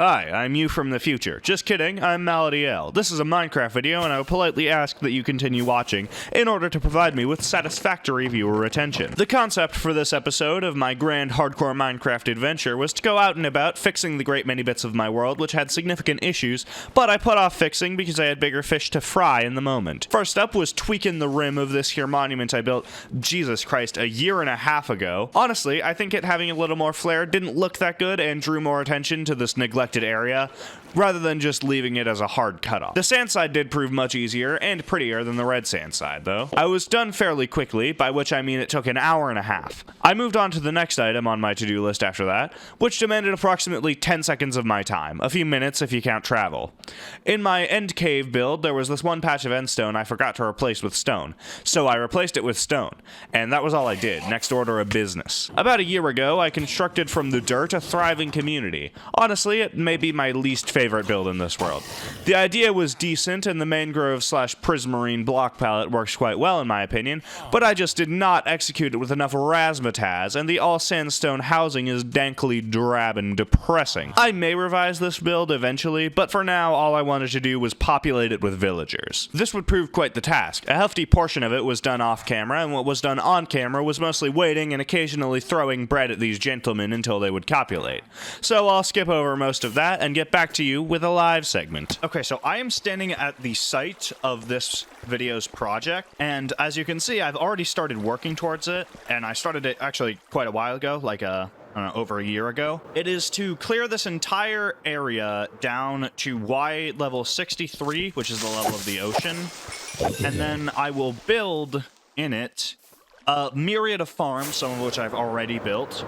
Hi, I'm you from the future. Just kidding, I'm Malady L. This is a Minecraft video, and I would politely ask that you continue watching in order to provide me with satisfactory viewer attention. The concept for this episode of my grand hardcore Minecraft adventure was to go out and about fixing the great many bits of my world which had significant issues, but I put off fixing because I had bigger fish to fry in the moment. First up was tweaking the rim of this here monument I built, Jesus Christ, a year and a half ago. Honestly, I think it having a little more flair didn't look that good and drew more attention to this neglected area, rather than just leaving it as a hard cutoff. The sand side did prove much easier and prettier than the red sand side, though. I was done fairly quickly, by which I mean it took an hour and a half. I moved on to the next item on my to-do list after that, which demanded approximately 10 seconds of my time, a few minutes if you count travel. In my end cave build, there was this one patch of end stone I forgot to replace with stone, so I replaced it with stone, and that was all I did, next order of business. About a year ago, I constructed from the dirt a thriving community. Honestly, it may be my least favorite build in this world. The idea was decent, and the mangrove/prismarine block palette works quite well in my opinion, but I just did not execute it with enough razzmatazz, and the all-sandstone housing is dankly drab and depressing. I may revise this build eventually, but for now, all I wanted to do was populate it with villagers. This would prove quite the task. A hefty portion of it was done off-camera, and what was done on-camera was mostly waiting and occasionally throwing bread at these gentlemen until they would copulate. So I'll skip over most of that and get back to you with a live segment. Okay, so I am standing at the site of this video's project, and as you can see, I've already started working towards it, and I started it actually quite a while ago, like I don't know, over a year ago. It is to clear this entire area down to Y level 63, which is the level of the ocean, and then I will build in it a myriad of farms, some of which I've already built,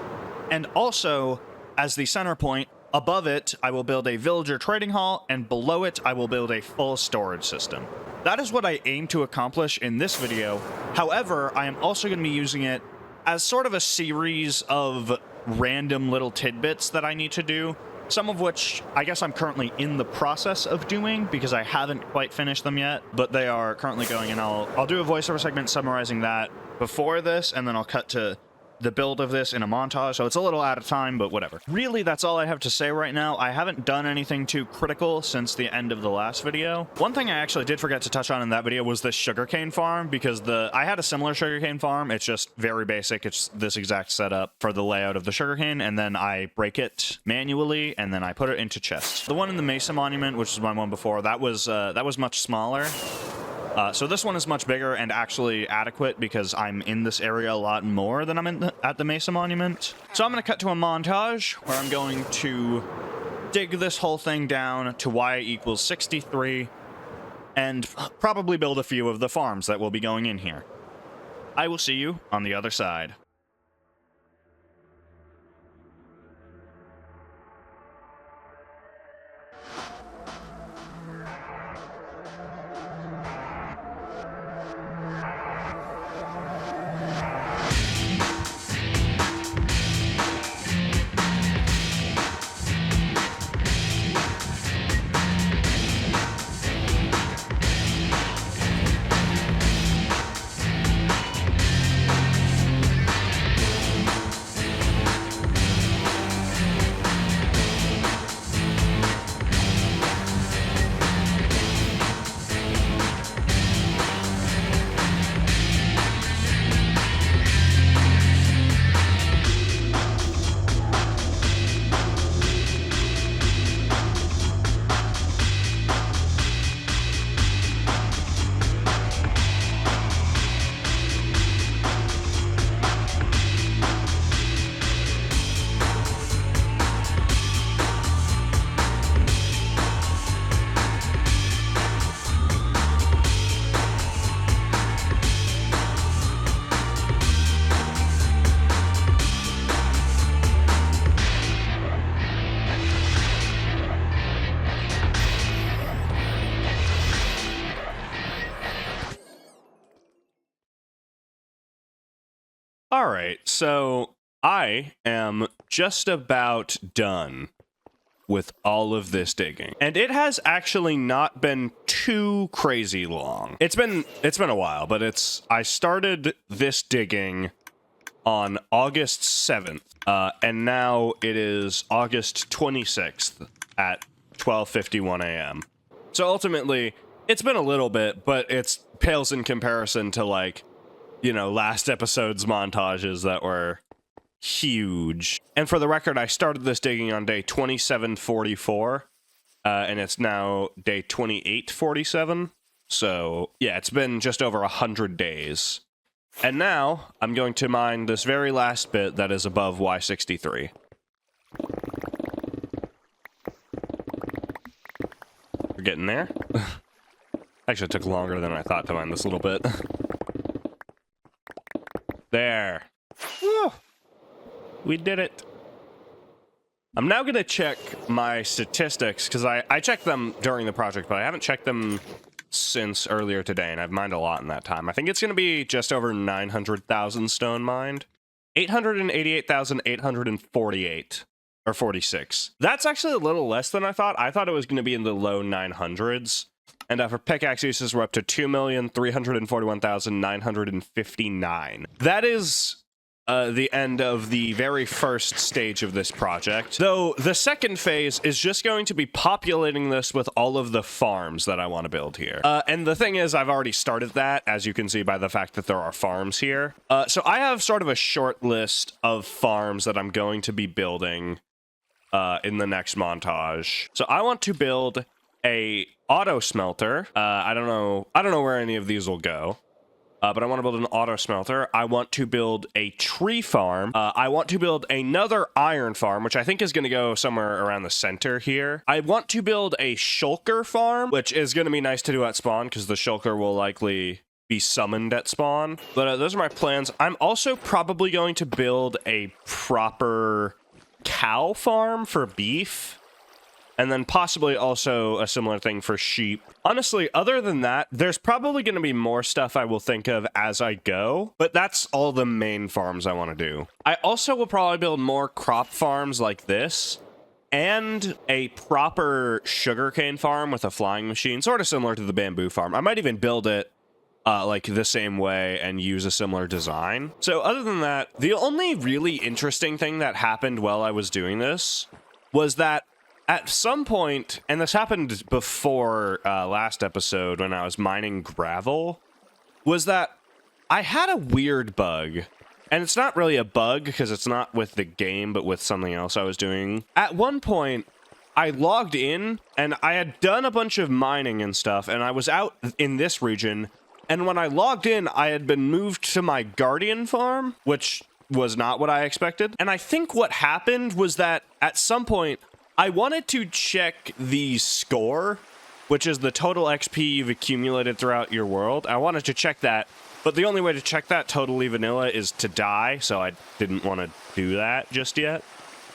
and also, as the center point, above it, I will build a villager trading hall, and below it, I will build a full storage system. That is what I aim to accomplish in this video. However, I am also going to be using it as sort of a series of random little tidbits that I need to do, some of which I guess I'm currently in the process of doing because I haven't quite finished them yet, but they are currently going, and I'll do a voiceover segment summarizing that before this, and then I'll cut to the build of this in a montage, so it's a little out of time, but whatever. Really, that's all I have to say right now. I haven't done anything too critical since the end of the last video. One thing I actually did forget to touch on in that video was this sugarcane farm, because I had a similar sugarcane farm. It's just very basic. It's this exact setup for the layout of the sugarcane, and then I break it manually, and then I put it into chests. The one in the Mesa Monument, which was my one before, that was much smaller. So this one is much bigger and actually adequate because I'm in this area a lot more than I'm at the Mesa Monument. So I'm going to cut to a montage where I'm going to dig this whole thing down to Y equals 63 and probably build a few of the farms that will be going in here. I will see you on the other side. Alright, so I am just about done with all of this digging. And it has actually not been too crazy long. It's been a while, but I started this digging on August 7th, and now it is August 26th. at 12:51 a.m. So ultimately, it's been a little bit, but it's pales in comparison to, like, you know, last episode's montages that were huge. And for the record, I started this digging on day 2744, and it's now day 2847. So, yeah, it's been just over 100 days. And now, I'm going to mine this very last bit that is above Y63. We're getting there. Actually, it took longer than I thought to mine this little bit. There. Woo! We did it. I'm now going to check my statistics, because I checked them during the project, but I haven't checked them since earlier today, and I've mined a lot in that time. I think it's going to be just over 900,000 stone mined. 888,848, or 46. That's actually a little less than I thought. I thought it was going to be in the low 900s. And for pickaxe uses, we're up to 2,341,959. That is the end of the very first stage of this project. Though the second phase is just going to be populating this with all of the farms that I want to build here. And the thing is, I've already started that, as you can see by the fact that there are farms here. So I have sort of a short list of farms that I'm going to be building in the next montage. So I want to build a auto smelter. I don't know where any of these will go. But I want to build an auto smelter. I want to build a tree farm. I want to build another iron farm, which I think is going to go somewhere around the center here. I want to build a shulker farm, which is going to be nice to do at spawn because the shulker will likely be summoned at spawn. But those are my plans. I'm also probably going to build a proper cow farm for beef. And then possibly also a similar thing for sheep. Honestly, other than that, there's probably going to be more stuff I will think of as I go, but that's all the main farms I want to do. I also will probably build more crop farms like this, and a proper sugarcane farm with a flying machine, sort of similar to the bamboo farm. I might even build it like the same way and use a similar design. So other than that, the only really interesting thing that happened while I was doing this was that at some point, and this happened before last episode when I was mining gravel, was that I had a weird bug. And it's not really a bug because it's not with the game, but with something else I was doing. At one point, I logged in and I had done a bunch of mining and stuff, and I was out in this region. And when I logged in, I had been moved to my guardian farm, which was not what I expected. And I think what happened was that at some point, I wanted to check the score, which is the total XP you've accumulated throughout your world. I wanted to check that, but the only way to check that totally vanilla is to die, so I didn't want to do that just yet.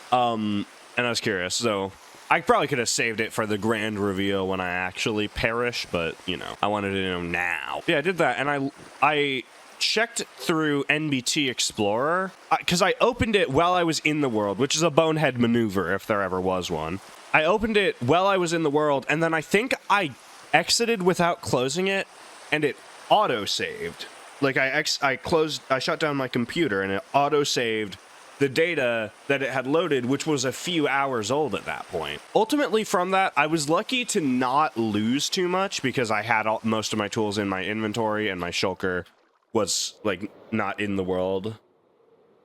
And I was curious, so I probably could have saved it for the grand reveal when I actually perish, but, you know, I wanted to know now. Yeah, I did that, and I checked through NBT Explorer, because I opened it while I was in the world, which is a bonehead maneuver if there ever was one. I opened it while I was in the world, and then I think I exited without closing it, and it auto-saved. Like, I shut down my computer, and it auto-saved the data that it had loaded, which was a few hours old at that point. Ultimately, from that, I was lucky to not lose too much, because I had most of my tools in my inventory, and my shulker was, like, not in the world,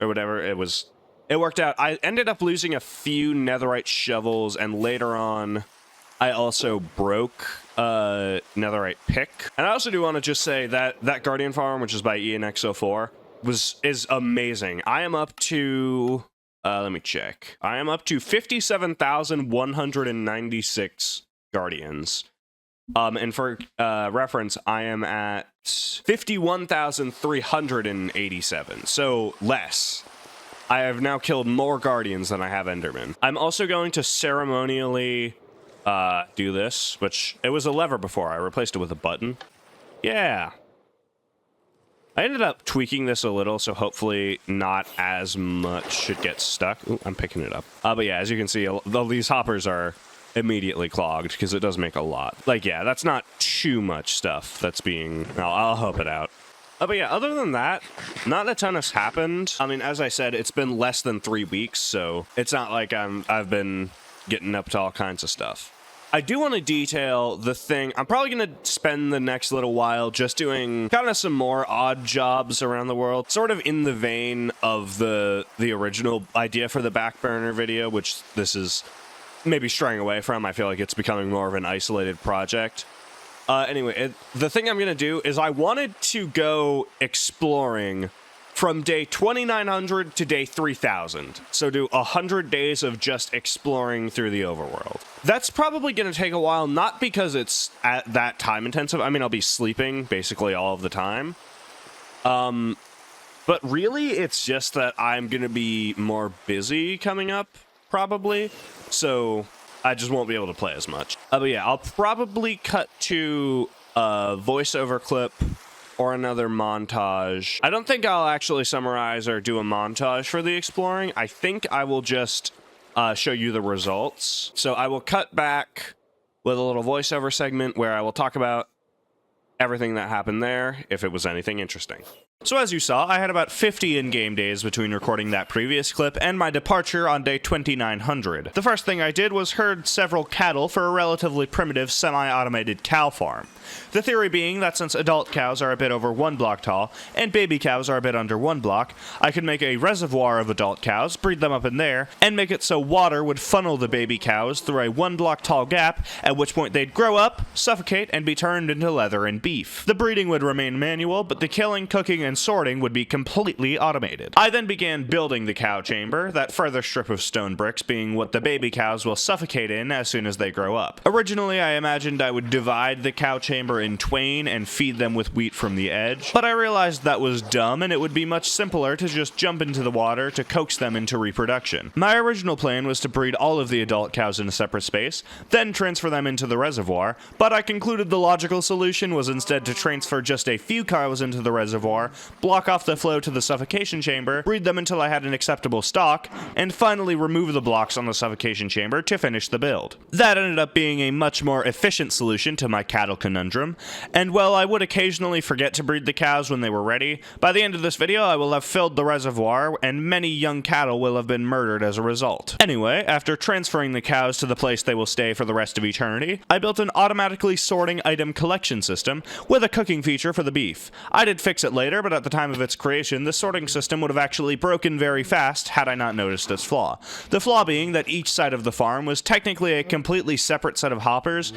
or whatever. It worked out. I ended up losing a few netherite shovels, and later on, I also broke a netherite pick. And I also do want to just say that that Guardian Farm, which is by ENX04, is amazing. I am up to, let me check. I am up to 57,196 Guardians. And for reference, I am at 51,387, so less. I have now killed more Guardians than I have Endermen. I'm also going to ceremonially do this, which it was a lever before. I replaced it with a button. Yeah. I ended up tweaking this a little, so hopefully not as much should get stuck. Ooh, I'm picking it up. But yeah, as you can see, these hoppers are immediately clogged because it does make a lot. Like, yeah, that's not too much stuff that's being... I'll help it out. But yeah, other than that, not a ton has happened. I mean, as I said, it's been less than 3 weeks, so it's not like I've been getting up to all kinds of stuff. I do want to detail the thing. I'm probably going to spend the next little while just doing kind of some more odd jobs around the world, sort of in the vein of the original idea for the back burner video, which this is maybe straying away from. I feel like it's becoming more of an isolated project. Anyway, the thing I'm going to do is I wanted to go exploring from day 2900 to day 3000. So do 100 days of just exploring through the overworld. That's probably going to take a while, not because it's at that time intensive. I mean, I'll be sleeping basically all of the time. But really, it's just that I'm going to be more busy coming up, probably. So I just won't be able to play as much. But yeah, I'll probably cut to a voiceover clip or another montage. I don't think I'll actually summarize or do a montage for the exploring. I think I will just show you the results. So I will cut back with a little voiceover segment where I will talk about everything that happened there, if it was anything interesting. So as you saw, I had about 50 in-game days between recording that previous clip and my departure on day 2900. The first thing I did was herd several cattle for a relatively primitive semi-automated cow farm. The theory being that since adult cows are a bit over 1 block tall, and baby cows are a bit under 1 block, I could make a reservoir of adult cows, breed them up in there, and make it so water would funnel the baby cows through a 1 block tall gap, at which point they'd grow up, suffocate, and be turned into leather and beef. The breeding would remain manual, but the killing, cooking, and sorting would be completely automated. I then began building the cow chamber, that further strip of stone bricks being what the baby cows will suffocate in as soon as they grow up. Originally, I imagined I would divide the cow chamber in twain and feed them with wheat from the edge, but I realized that was dumb and it would be much simpler to just jump into the water to coax them into reproduction. My original plan was to breed all of the adult cows in a separate space, then transfer them into the reservoir, but I concluded the logical solution was instead to transfer just a few cows into the reservoir, block off the flow to the suffocation chamber, breed them until I had an acceptable stock, and finally remove the blocks on the suffocation chamber to finish the build. That ended up being a much more efficient solution to my cattle conundrum, and while I would occasionally forget to breed the cows when they were ready, by the end of this video I will have filled the reservoir, and many young cattle will have been murdered as a result. Anyway, after transferring the cows to the place they will stay for the rest of eternity, I built an automatically sorting item collection system with a cooking feature for the beef. I did fix it later, but at the time of its creation, this sorting system would have actually broken very fast had I not noticed its flaw. The flaw being that each side of the farm was technically a completely separate set of hoppers,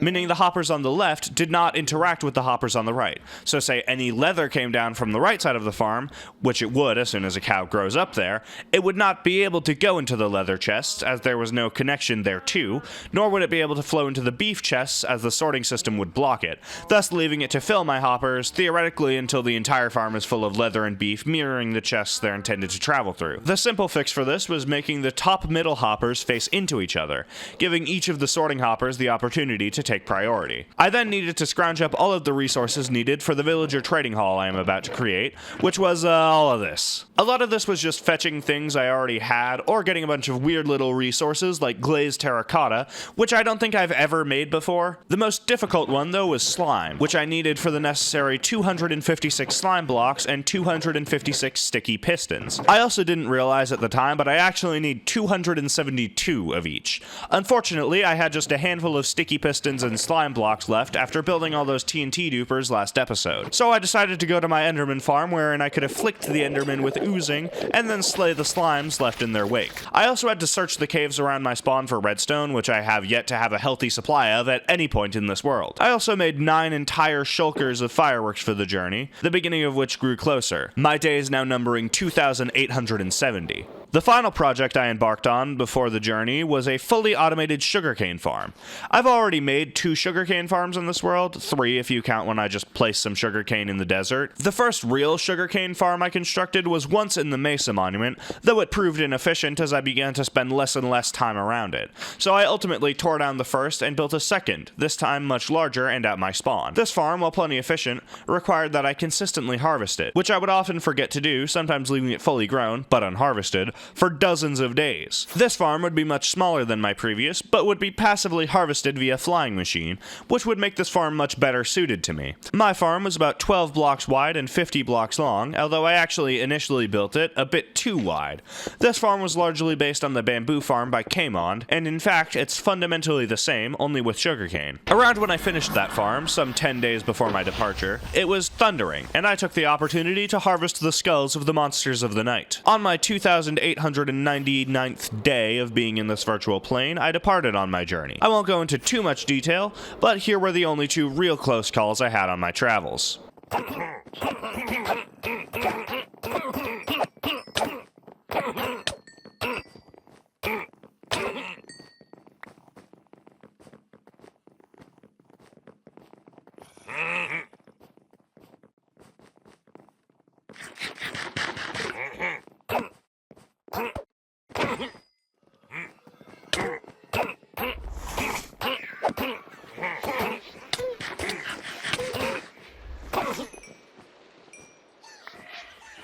meaning the hoppers on the left did not interact with the hoppers on the right. So say any leather came down from the right side of the farm, which it would as soon as a cow grows up there, it would not be able to go into the leather chests as there was no connection thereto, nor would it be able to flow into the beef chests as the sorting system would block it, thus leaving it to fill my hoppers theoretically until the entire farm is full of leather and beef mirroring the chests they're intended to travel through. The simple fix for this was making the top middle hoppers face into each other, giving each of the sorting hoppers the opportunity to take priority. I then needed to scrounge up all of the resources needed for the villager trading hall I am about to create, which was all of this. A lot of this was just fetching things I already had or getting a bunch of weird little resources like glazed terracotta, which I don't think I've ever made before. The most difficult one though was slime, which I needed for the necessary 256 slime blocks and 256 sticky pistons. I also didn't realize at the time, but I actually need 272 of each. Unfortunately, I had just a handful of sticky pistons and slime blocks left after building all those TNT dupers last episode. So I decided to go to my Enderman farm wherein I could afflict the Enderman with oozing and then slay the slimes left in their wake. I also had to search the caves around my spawn for redstone, which I have yet to have a healthy supply of at any point in this world. I also made 9 entire shulkers of fireworks for the journey, the beginning of which grew closer, my days now numbering 2,870. The final project I embarked on before the journey was a fully automated sugarcane farm. I've already made 2 sugarcane farms in this world, 3 if you count when I just placed some sugarcane in the desert. The first real sugarcane farm I constructed was once in the Mesa Monument, though it proved inefficient as I began to spend less and less time around it. So I ultimately tore down the first and built a second, this time much larger and at my spawn. This farm, while plenty efficient, required that I consistently harvest it, which I would often forget to do, sometimes leaving it fully grown, but unharvested, for dozens of days. This farm would be much smaller than my previous, but would be passively harvested via flying machine, which would make this farm much better suited to me. My farm was about 12 blocks wide and 50 blocks long, although I actually initially built it a bit too wide. This farm was largely based on the bamboo farm by Kmond, and in fact, it's fundamentally the same, only with sugarcane. Around when I finished that farm, some 10 days before my departure, it was thundering, and I took the opportunity to harvest the skulls of the monsters of the night. On my 2,899th day of being in this virtual plane, I departed on my journey. I won't go into too much detail, but here were the only two real close calls I had on my travels.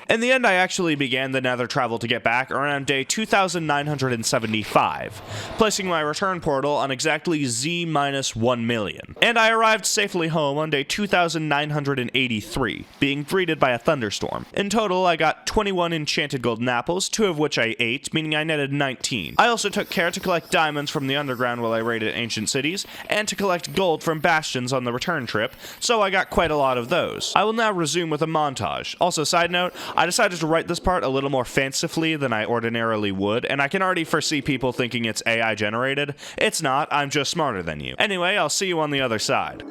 In the end, I actually began the nether travel to get back around day 2,975, placing my return portal on exactly Z-1 million. And I arrived safely home on day 2,983, being greeted by a thunderstorm. In total, I got 21 enchanted golden apples, 2 of which I ate, meaning I netted 19. I also took care to collect diamonds from the underground while I raided ancient cities, and to collect gold from bastions on the return trip, so I got quite a lot of those. I will now resume with a montage. Also, side note, I decided to write this part a little more fancifully than I ordinarily would, and I can already foresee people thinking it's AI generated. It's not, I'm just smarter than you. Anyway, I'll see you on the other side.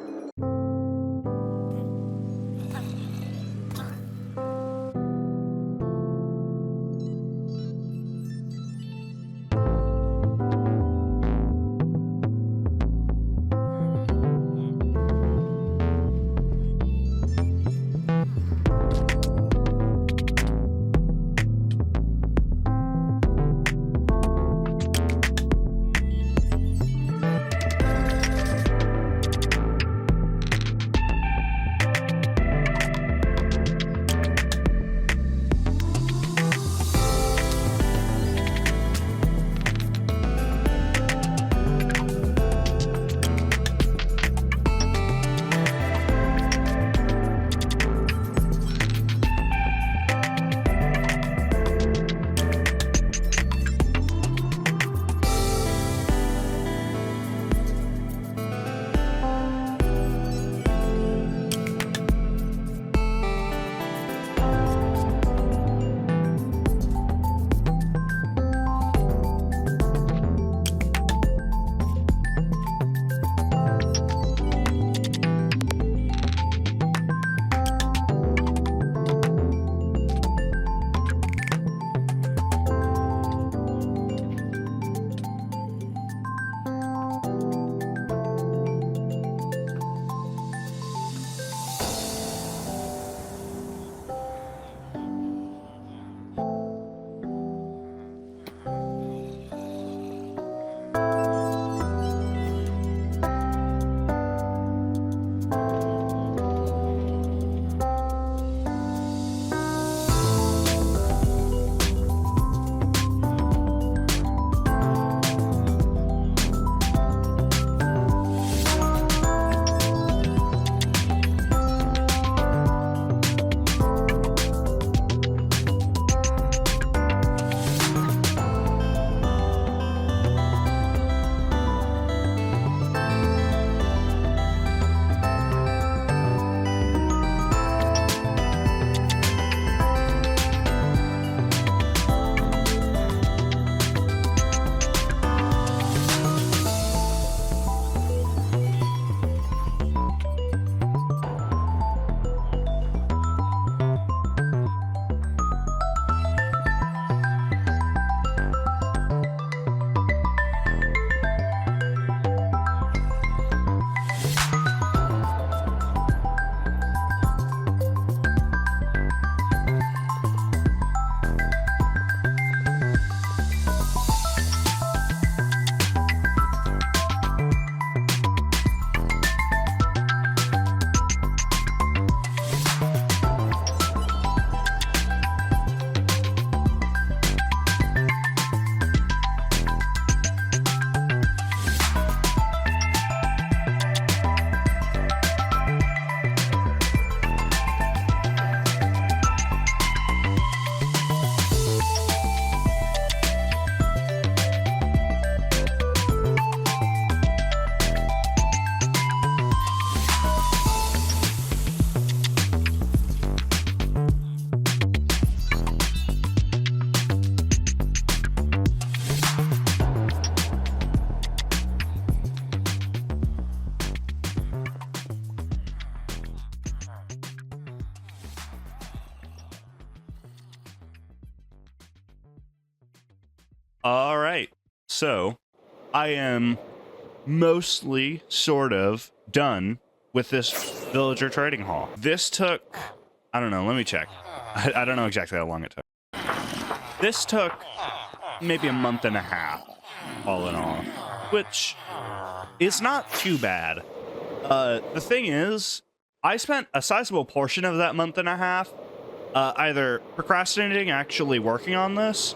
All right. So I am mostly sort of done with this villager trading hall. This took, I don't know, let me check. I don't know exactly how long it took. This took maybe a month and a half, all in all, which is not too bad. The thing is, I spent a sizable portion of that month and a half either procrastinating actually working on this,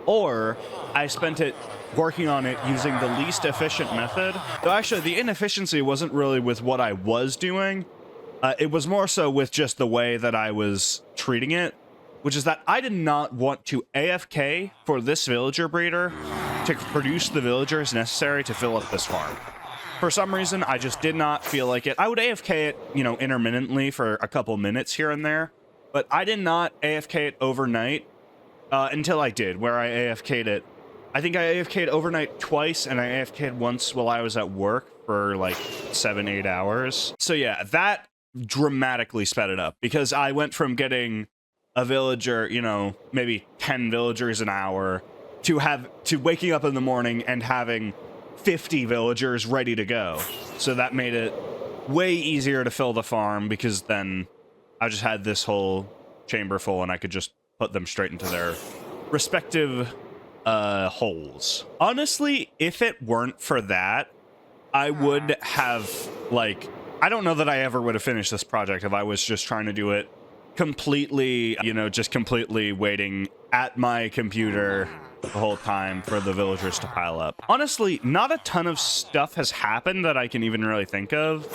or I spent it working on it using the least efficient method. Though actually, the inefficiency wasn't really with what I was doing. It was more so with just the way that I was treating it, which is that I did not want to AFK for this villager breeder to produce the villagers necessary to fill up this farm. For some reason, I just did not feel like it. I would AFK it, you know, intermittently for a couple minutes here and there, but I did not AFK it overnight until I did, where I AFK'd it. I think I AFK'd overnight twice, and I AFK'd once while I was at work for like 7-8 hours. So yeah, that dramatically sped it up, because I went from getting a villager, you know, maybe 10 villagers an hour, to waking up in the morning and having 50 villagers ready to go. So that made it way easier to fill the farm, because then I just had this whole chamber full and I could just put them straight into their respective holes. Honestly, if it weren't for that, I would have, like, I don't know that I ever would have finished this project if I was just trying to do it completely, you know, just completely waiting at my computer the whole time for the villagers to pile up. Honestly, not a ton of stuff has happened that I can even really think of.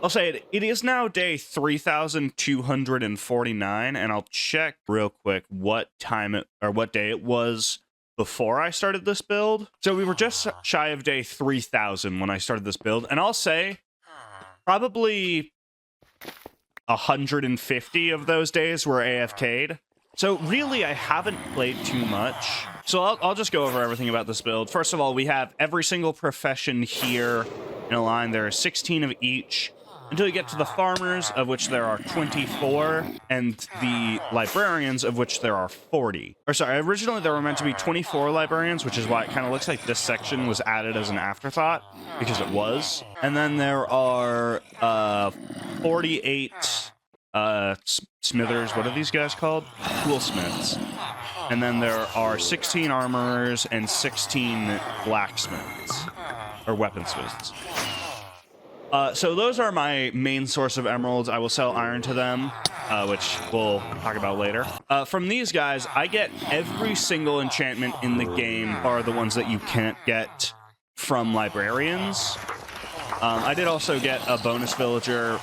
I'll say it is now day 3,249, and I'll check real quick what time or what day it was before I started this build. So we were just shy of day 3,000 when I started this build, and I'll say probably 150 of those days were AFK'd. So really, I haven't played too much. So I'll just go over everything about this build. First of all, we have every single profession here in a line. There are 16 of each, until you get to the farmers, of which there are 24, and the librarians, of which there are 40. Or sorry, originally there were meant to be 24 librarians, which is why it kind of looks like this section was added as an afterthought, because it was. And then there are 48 smithers. What are these guys called? Toolsmiths. And then there are 16 armorers and 16 blacksmiths, or weaponsmiths. So those are my main source of emeralds. I will sell iron to them, which we'll talk about later. From these guys, I get every single enchantment in the game, bar the ones that you can't get from librarians. I did also get a bonus villager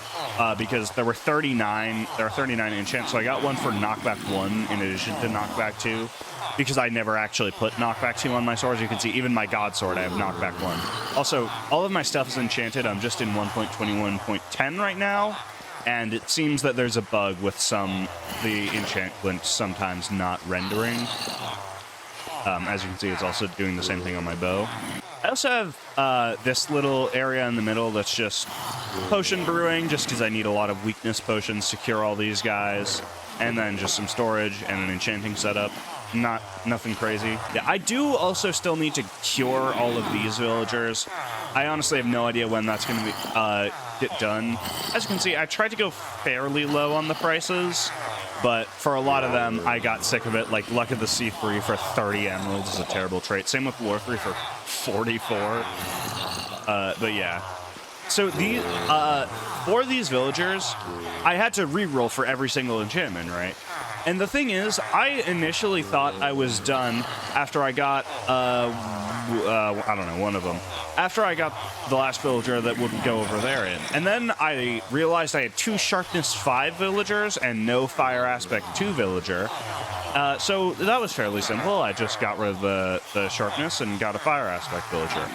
because there were 39 enchants, so I got one for knockback 1 in addition to knockback 2, because I never actually put knockback 2 on my sword. As you can see, even my god sword, I have knockback 1. Also, all of my stuff is enchanted. I'm just in 1.21.10 right now, and it seems that there's a bug with the enchantment sometimes not rendering. As you can see, it's also doing the same thing on my bow. I also have this little area in the middle that's just potion brewing, just because I need a lot of weakness potions to cure all these guys, and then just some storage and an enchanting setup. Nothing crazy. Yeah, I do also still need to cure all of these villagers. I honestly have no idea when that's going to be get done. As you can see, I tried to go fairly low on the prices, but for a lot of them, I got sick of it. Like Luck of the Sea 3 for 30 emeralds is a terrible trait. Same with War 3 for 44. But yeah. So these, for these villagers, I had to reroll for every single enchantment, right? And the thing is, I initially thought I was done after I got, I don't know, one of them. After I got the last villager that would go over there in. And then I realized I had 2 Sharpness 5 villagers and no Fire Aspect 2 villager. So that was fairly simple. I just got rid of the Sharpness and got a Fire Aspect villager.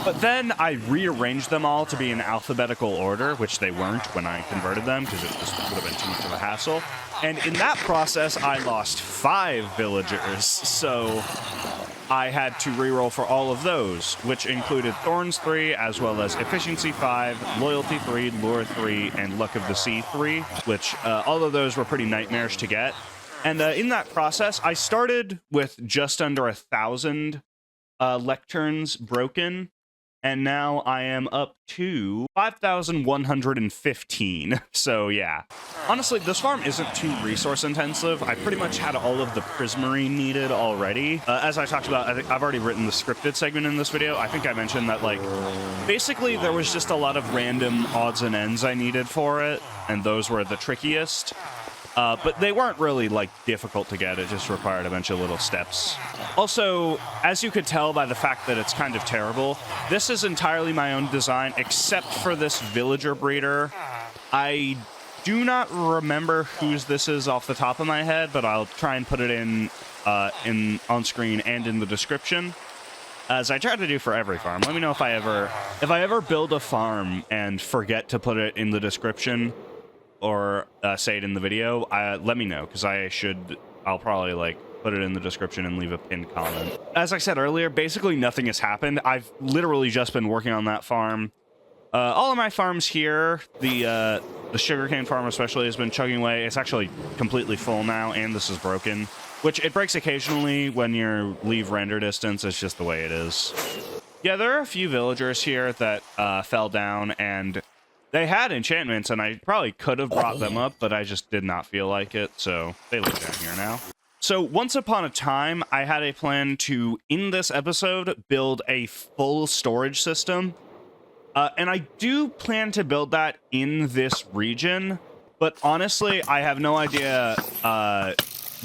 But then I rearranged them all to be in alphabetical order, which they weren't when I converted them, because it just would have been too much of a hassle. And in that process, I lost 5 villagers, so I had to reroll for all of those, which included Thorns 3, as well as Efficiency 5, Loyalty 3, Lure 3, and Luck of the Sea 3, which all of those were pretty nightmarish to get. And in that process, I started with just under 1,000 lecterns broken, and now I am up to 5,115. So yeah. Honestly, this farm isn't too resource intensive. I pretty much had all of the prismarine needed already. As I talked about, I think I've already written the scripted segment in this video. I think I mentioned that, like, basically there was just a lot of random odds and ends I needed for it, and those were the trickiest. But they weren't really, like, difficult to get. It just required a bunch of little steps. Also, as you could tell by the fact that it's kind of terrible, this is entirely my own design, except for this villager breeder. I do not remember whose this is off the top of my head, but I'll try and put it in on screen and in the description, as I try to do for every farm. Let me know if I ever build a farm and forget to put it in the description or say it in the video. Let me know, because I'll probably, like, put it in the description and leave a pinned comment. As I said earlier, basically nothing has happened. I've literally just been working on that farm. All of my farms here, the sugarcane farm especially, has been chugging away. It's actually completely full now, and this is broken, which it breaks occasionally when you leave render distance. It's just the way it is. Yeah, there are a few villagers here that fell down, and they had enchantments, and I probably could have brought them up, but I just did not feel like it, so they live down here now. So once upon a time, I had a plan to, in this episode, build a full storage system. And I do plan to build that in this region, but honestly, I have no idea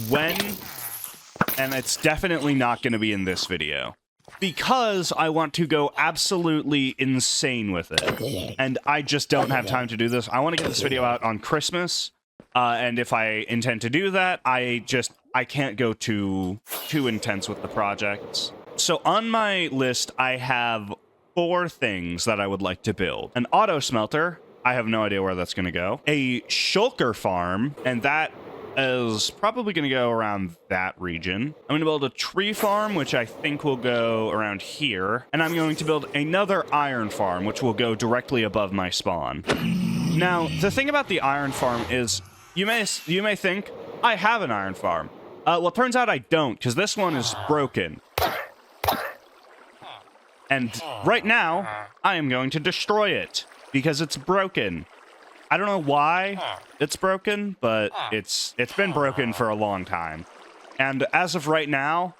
when, and it's definitely not going to be in this video, because I want to go absolutely insane with it, and I just don't have time to do this. I want to get this video out on Christmas, and if I intend to do that, I can't go too intense with the projects. So on my list, I have 4 things that I would like to build. An auto smelter. I have no idea where that's going to go. A shulker farm, and that is probably going to go around that region. I'm going to build a tree farm, which I think will go around here. And I'm going to build another iron farm, which will go directly above my spawn. Now, the thing about the iron farm is, you may think, I have an iron farm. Well, it turns out I don't, because this one is broken. And right now, I am going to destroy it, because it's broken. I don't know why it's broken, but it's been broken for a long time. And as of right now,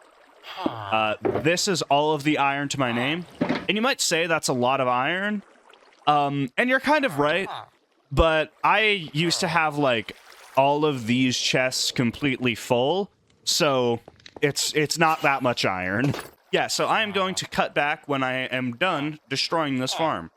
this is all of the iron to my name. And you might say that's a lot of iron. And you're kind of right, but I used to have, like, all of these chests completely full, so it's not that much iron. Yeah, so I am going to cut back when I am done destroying this farm.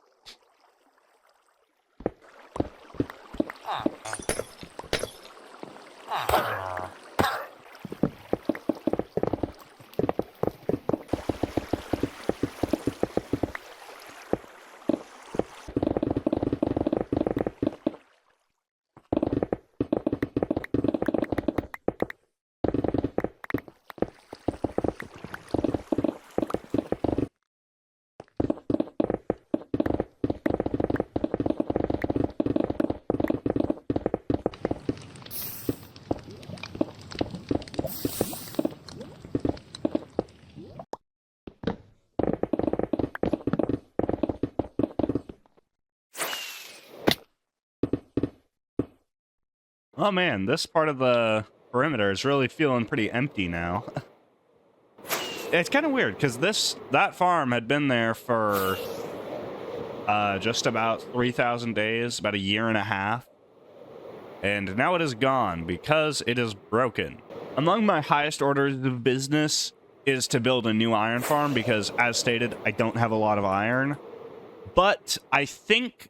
Oh man, this part of the perimeter is really feeling pretty empty now. It's kind of weird, because that farm had been there for just about 3,000 days, about a year and a half. And now it is gone, because it is broken. Among my highest orders of business is to build a new iron farm, because, as stated, I don't have a lot of iron. But I think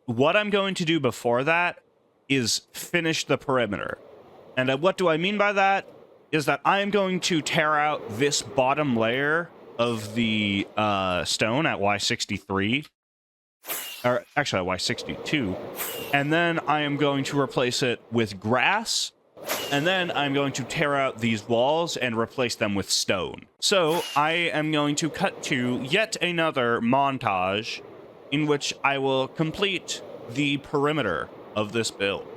what I'm going to do before that is finish the perimeter. And what do I mean by that? Is that I am going to tear out this bottom layer of the stone at Y63, or actually at Y62, and then I am going to replace it with grass, and then I'm going to tear out these walls and replace them with stone. So I am going to cut to yet another montage in which I will complete the perimeter of this build.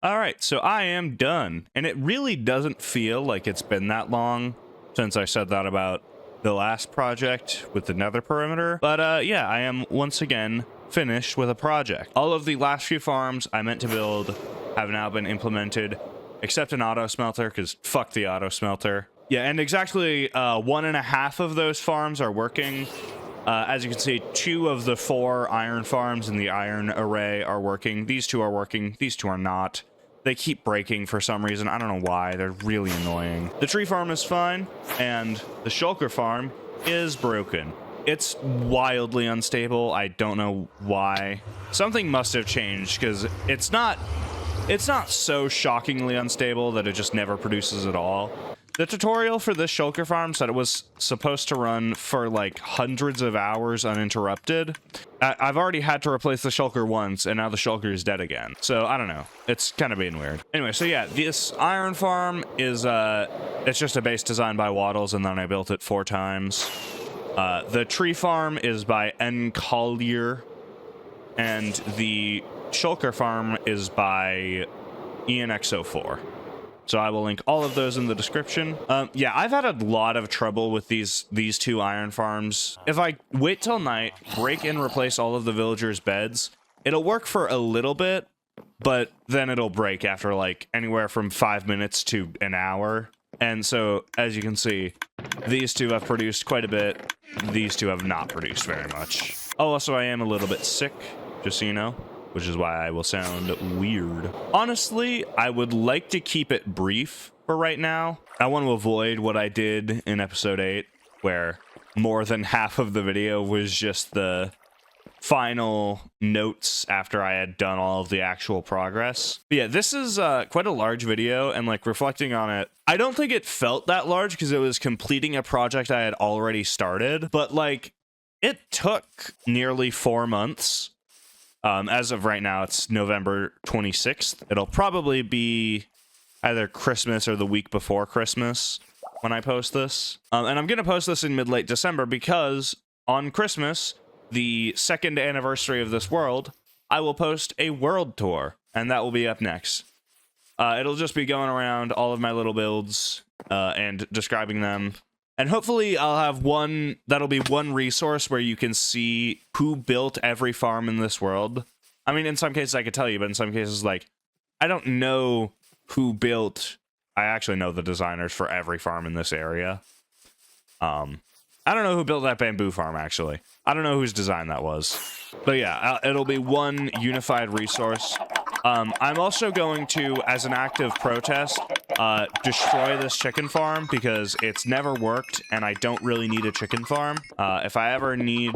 All right, so I am done, and it really doesn't feel like it's been that long since I said that about the last project with the nether perimeter. But yeah, I am once again finished with a project. All of the last few farms I meant to build have now been implemented, except an auto smelter, because fuck the auto smelter. Yeah, and exactly 1.5 of those farms are working. As you can see, 2 of the 4 iron farms in the iron array are working. These 2 are working. These 2 are not. They keep breaking for some reason. I don't know why. They're really annoying. The tree farm is fine, and the shulker farm is broken. It's wildly unstable. I don't know why. Something must have changed, because it's not so shockingly unstable that it just never produces at all. The tutorial for this shulker farm said it was supposed to run for like hundreds of hours uninterrupted. I've already had to replace the shulker once, and now the shulker is dead again. So I don't know. It's kind of being weird. Anyway, so yeah, this iron farm is it's just a base designed by Waddles, and then I built it 4 times. The tree farm is by N. Collier, and the shulker farm is by ENX04. So I will link all of those in the description. Yeah, I've had a lot of trouble with these 2 iron farms. If I wait till night, break and replace all of the villagers' beds, it'll work for a little bit, but then it'll break after like anywhere from 5 minutes to an hour. And so, as you can see, these 2 have produced quite a bit. These 2 have not produced very much. Oh, also, I am a little bit sick, just so you know, which is why I will sound weird. Honestly, I would like to keep it brief for right now. I want to avoid what I did in episode 8, where more than half of the video was just the final notes after I had done all of the actual progress. But yeah, this is quite a large video, and like reflecting on it, I don't think it felt that large because it was completing a project I had already started, but like it took nearly 4 months. As of right now, it's November 26th. It'll probably be either Christmas or the week before Christmas when I post this. And I'm going to post this in mid-late December because on Christmas, the 2nd anniversary of this world, I will post a world tour, and that will be up next. It'll just be going around all of my little builds and describing them. And hopefully I'll have that'll be one resource where you can see who built every farm in this world. I mean, in some cases I could tell you, but in some cases, like, I don't know who built. I actually know the designers for every farm in this area. I don't know who built that bamboo farm, actually. I don't know whose design that was. But yeah, it'll be one unified resource. I'm also going to, as an act of protest, destroy this chicken farm because it's never worked and I don't really need a chicken farm. If I ever need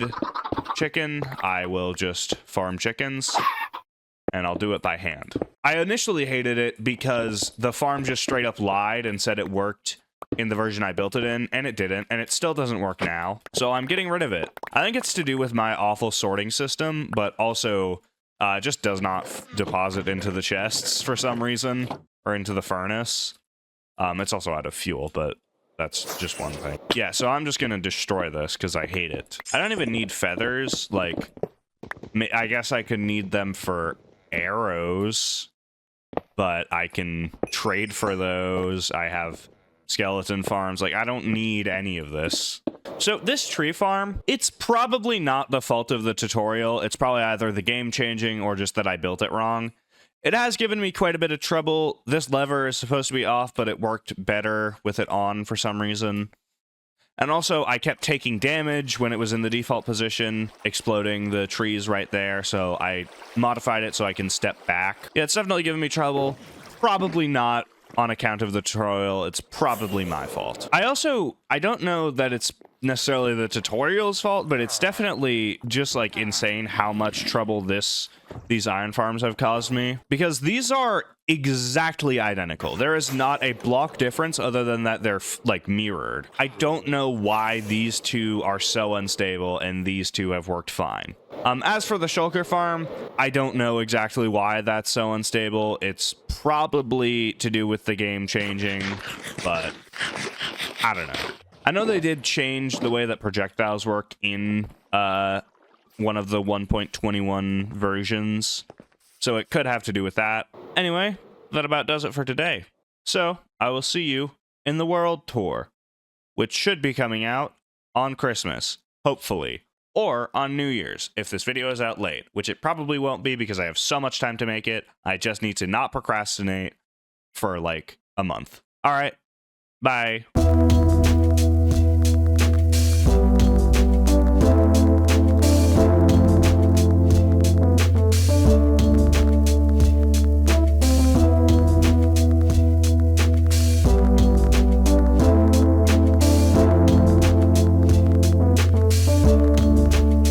chicken, I will just farm chickens and I'll do it by hand. I initially hated it because the farm just straight up lied and said it worked in the version I built it in, and it didn't, and it still doesn't work now. So I'm getting rid of it. I think it's to do with my awful sorting system, but also just does not deposit into the chests for some reason, or into the furnace. It's also out of fuel, but that's just one thing. Yeah, so I'm just gonna destroy this because I hate it. I don't even need feathers. Like, I guess I could need them for arrows, but I can trade for those. I have skeleton farms. Like, I don't need any of this. So this tree farm, it's probably not the fault of the tutorial. It's probably either the game changing or just that I built it wrong. It has given me quite a bit of trouble. This lever is supposed to be off, but it worked better with it on for some reason. And also, I kept taking damage when it was in the default position, exploding the trees right there, so I modified it so I can step back. Yeah, it's definitely giving me trouble. Probably not on account of the tutorial. It's probably my fault. I don't know that it's necessarily the tutorial's fault, but it's definitely just like insane how much trouble these iron farms have caused me, because these are exactly identical. There is not a block difference other than that they're like mirrored. I don't know why these two are so unstable and these two have worked fine. As for the shulker farm, I don't know exactly why that's so unstable. It's probably to do with the game changing, but I don't know. I know they did change the way that projectiles work in one of the 1.21 versions, so it could have to do with that. Anyway, that about does it for today. So, I will see you in the World Tour, which should be coming out on Christmas, hopefully, or on New Year's, if this video is out late, which it probably won't be because I have so much time to make it. I just need to not procrastinate for like a month. All right, bye.